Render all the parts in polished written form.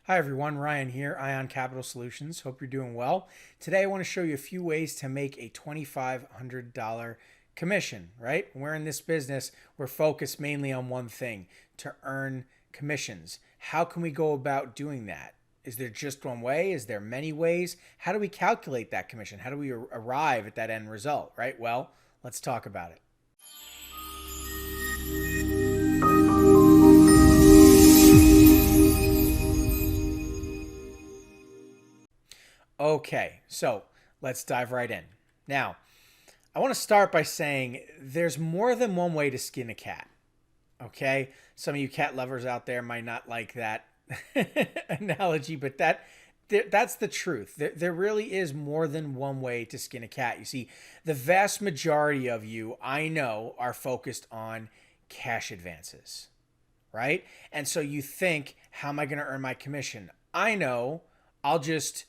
Hi everyone, Ryan here, Ion Capital Solutions. Hope you're doing well. Today I want to show you a few ways to make a $2,500 commission, right? We're in this business, we're focused mainly on one thing, to earn commissions. How can we go about doing that? Is there just one way? Is there many ways? How do we calculate that commission? How do we arrive at that end result, right? Well, let's talk about it. Okay, so let's dive right in. Now, I want to start by saying there's more than one way to skin a cat. Okay? Some of you cat lovers out there might not like that analogy, but that's the truth. There really is more than one way to skin a cat. You see, the vast majority of you, I know, are focused on cash advances, right? And so you think, how am I going to earn my commission? I know I'll just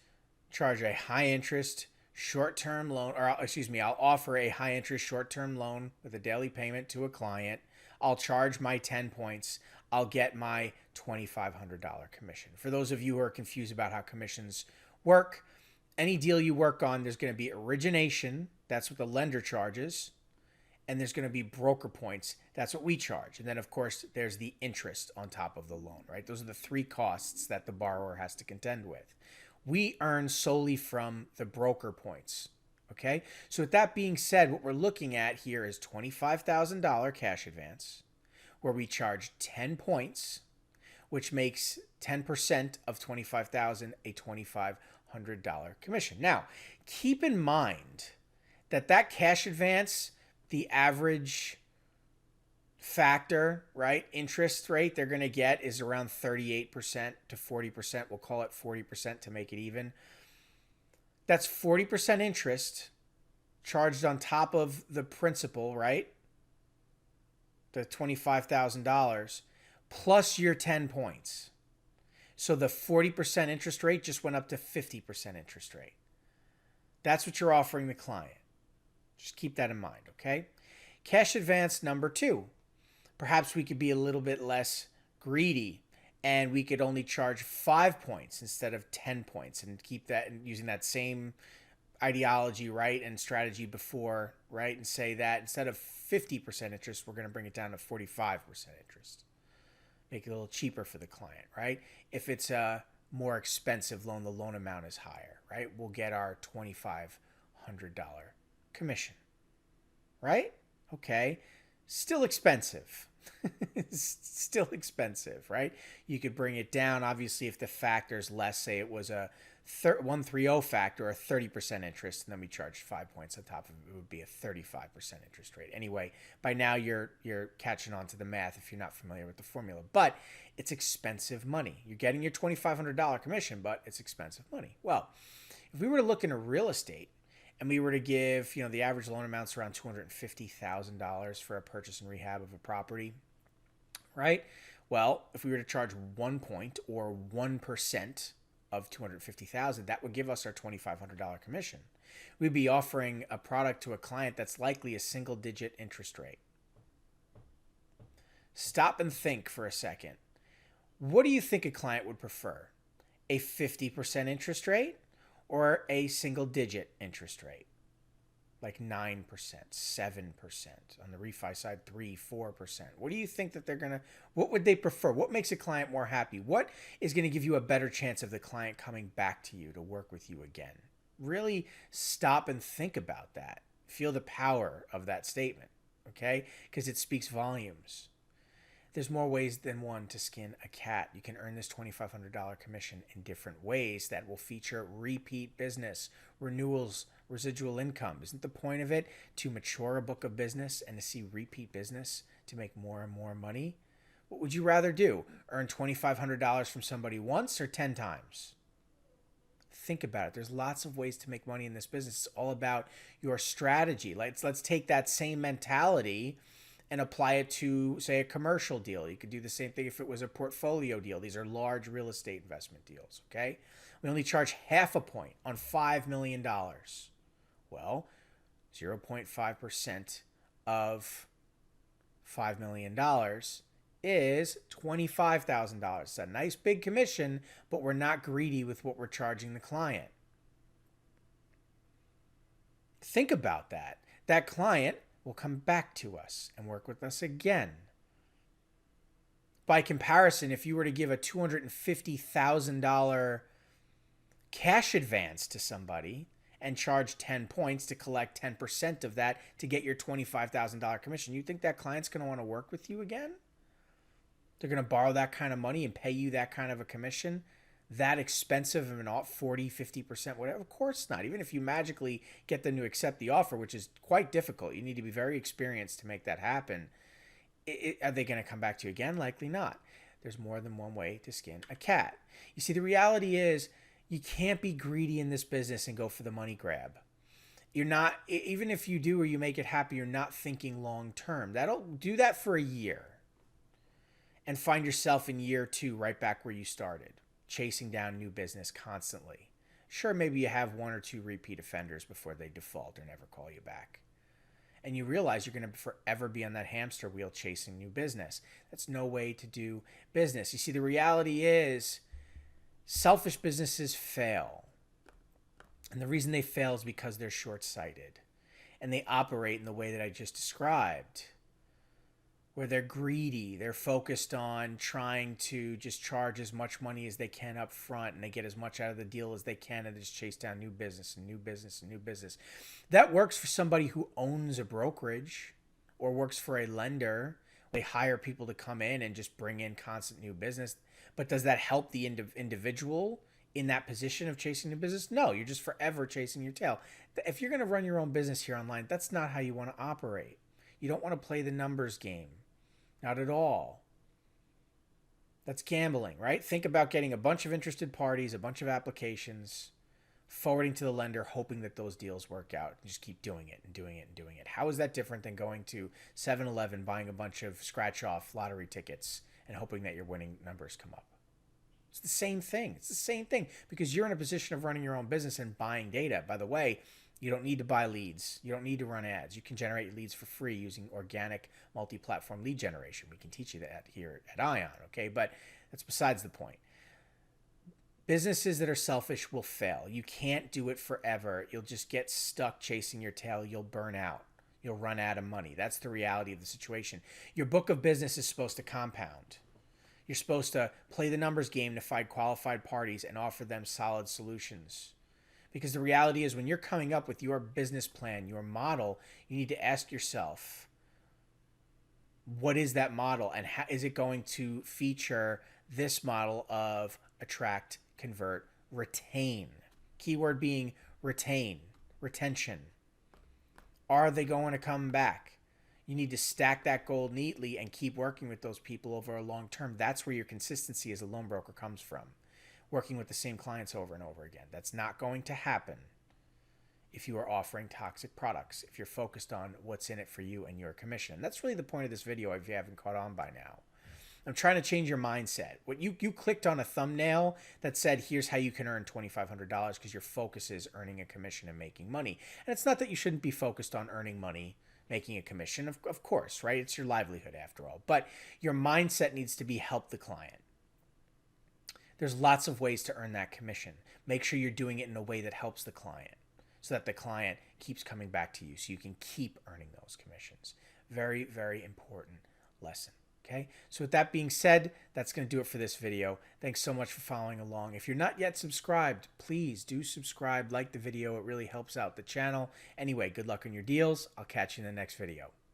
charge a high interest short-term loan, or excuse me, I'll offer a high interest short-term loan with a daily payment to a client. I'll charge my 10 points. I'll get my $2,500 commission. For those of you who are confused about how commissions work, any deal you work on, there's going to be origination. That's what the lender charges. And there's going to be broker points. That's what we charge. And then, of course, there's the interest on top of the loan, right? Those are the three costs that the borrower has to contend with. We earn solely from the broker points. Okay. So with that being said, what we're looking at here is $25,000 cash advance where we charge 10 points, which makes 10% of 25,000 a $2,500 commission. Now, keep in mind that cash advance, the average factor, right, interest rate they're going to get is around 38% to 40%. We'll call it 40% to make it even. That's 40% interest charged on top of the principal, right? The $25,000 plus your 10 points. So the 40% interest rate just went up to 50% interest rate. That's what you're offering the client. Just keep that in mind, okay? Cash advance number 2. Perhaps we could be a little bit less greedy and we could only charge 5 points instead of 10 points and keep that and using that same ideology, right, and strategy before, right, and say that instead of 50% interest, we're going to bring it down to 45% interest. Make it a little cheaper for the client, right? If it's a more expensive loan, the loan amount is higher, right? We'll get our $2,500 commission, right? Okay. Still expensive. Still expensive, right? You could bring it down. Obviously, if the factor's less, say it was a 130 factor or 30% interest, and then we charged 5 points on top of it, it would be a 35% interest rate. Anyway, by now you're catching on to the math if you're not familiar with the formula. But it's expensive money. You're getting your $2,500 commission, but it's expensive money. Well, if we were to look into real estate, and we were to give, the average loan amount's around $250,000 for a purchase and rehab of a property, right? Well, if we were to charge 1 point or 1% of $250,000, that would give us our $2,500 commission. We'd be offering a product to a client that's likely a single-digit interest rate. Stop and think for a second. What do you think a client would prefer? A 50% interest rate? Or a single-digit interest rate, like 9%, 7%. On the refi side, 3%, 4%. What do you think that what would they prefer? What makes a client more happy? What is going to give you a better chance of the client coming back to you to work with you again? Really stop and think about that. Feel the power of that statement, okay? Because it speaks volumes. There's more ways than one to skin a cat. You can earn this $2,500 commission in different ways that will feature repeat business, renewals, residual income. Isn't the point of it to mature a book of business and to see repeat business to make more and more money? What would you rather do? Earn $2,500 from somebody once or 10 times? Think about it. There's lots of ways to make money in this business. It's all about your strategy. Let's take that same mentality and apply it to, say, a commercial deal. You could do the same thing if it was a portfolio deal. These are large real estate investment deals, okay? We only charge half a point on $5 million. Well, 0.5% of $5 million is $25,000. It's a nice big commission, but we're not greedy with what we're charging the client. Think about that. That client will come back to us and work with us again. By comparison, if you were to give a $250,000 cash advance to somebody and charge 10 points to collect 10% of that to get your $25,000 commission, you think that client's going to want to work with you again? They're going to borrow that kind of money and pay you that kind of a commission? That expensive of an offer, 40, 50%, whatever? Of course not. Even if you magically get them to accept the offer, which is quite difficult, you need to be very experienced to make that happen. Are they going to come back to you again? Likely not. There's more than one way to skin a cat. You see, the reality is you can't be greedy in this business and go for the money grab. You're not, even if you do or you make it happen, you're not thinking long term. That'll do that for a year and find yourself in year 2 right back where you started, chasing down new business constantly. Sure, maybe you have 1 or 2 repeat offenders before they default or never call you back. And you realize you're going to forever be on that hamster wheel chasing new business. That's no way to do business. You see, the reality is selfish businesses fail. And the reason they fail is because they're short-sighted. And they operate in the way that I just described, where they're greedy. They're focused on trying to just charge as much money as they can up front, and they get as much out of the deal as they can and just chase down new business and new business and new business. That works for somebody who owns a brokerage or works for a lender. They hire people to come in and just bring in constant new business. But does that help the individual in that position of chasing new business? No, you're just forever chasing your tail. If you're going to run your own business here online, that's not how you want to operate. You don't want to play the numbers game. Not at all. That's gambling, right? Think about getting a bunch of interested parties, a bunch of applications, forwarding to the lender, hoping that those deals work out. And just keep doing it and doing it and doing it. How is that different than going to 7-Eleven, buying a bunch of scratch-off lottery tickets and hoping that your winning numbers come up? It's the same thing. It's the same thing because you're in a position of running your own business and buying data. By the way, you don't need to buy leads. You don't need to run ads. You can generate leads for free using organic multi-platform lead generation. We can teach you that here at Ion, okay? But that's besides the point. Businesses that are selfish will fail. You can't do it forever. You'll just get stuck chasing your tail. You'll burn out. You'll run out of money. That's the reality of the situation. Your book of business is supposed to compound. You're supposed to play the numbers game to find qualified parties and offer them solid solutions. Because the reality is when you're coming up with your business plan, your model, you need to ask yourself, what is that model? And how is it going to feature this model of attract, convert, retain? Keyword being retain, retention. Are they going to come back? You need to stack that goal neatly and keep working with those people over a long term. That's where your consistency as a loan broker comes from. Working with the same clients over and over again. That's not going to happen if you are offering toxic products, if you're focused on what's in it for you and your commission. That's really the point of this video if you haven't caught on by now. I'm trying to change your mindset. What you clicked on a thumbnail that said, here's how you can earn $2,500 because your focus is earning a commission and making money. And it's not that you shouldn't be focused on earning money, making a commission, of course, right? It's your livelihood after all. But your mindset needs to be help the client. There's lots of ways to earn that commission. Make sure you're doing it in a way that helps the client so that the client keeps coming back to you so you can keep earning those commissions. Very, very important lesson. Okay, so with that being said, that's going to do it for this video. Thanks so much for following along. If you're not yet subscribed, please do subscribe, like the video. It really helps out the channel. Anyway, good luck on your deals. I'll catch you in the next video.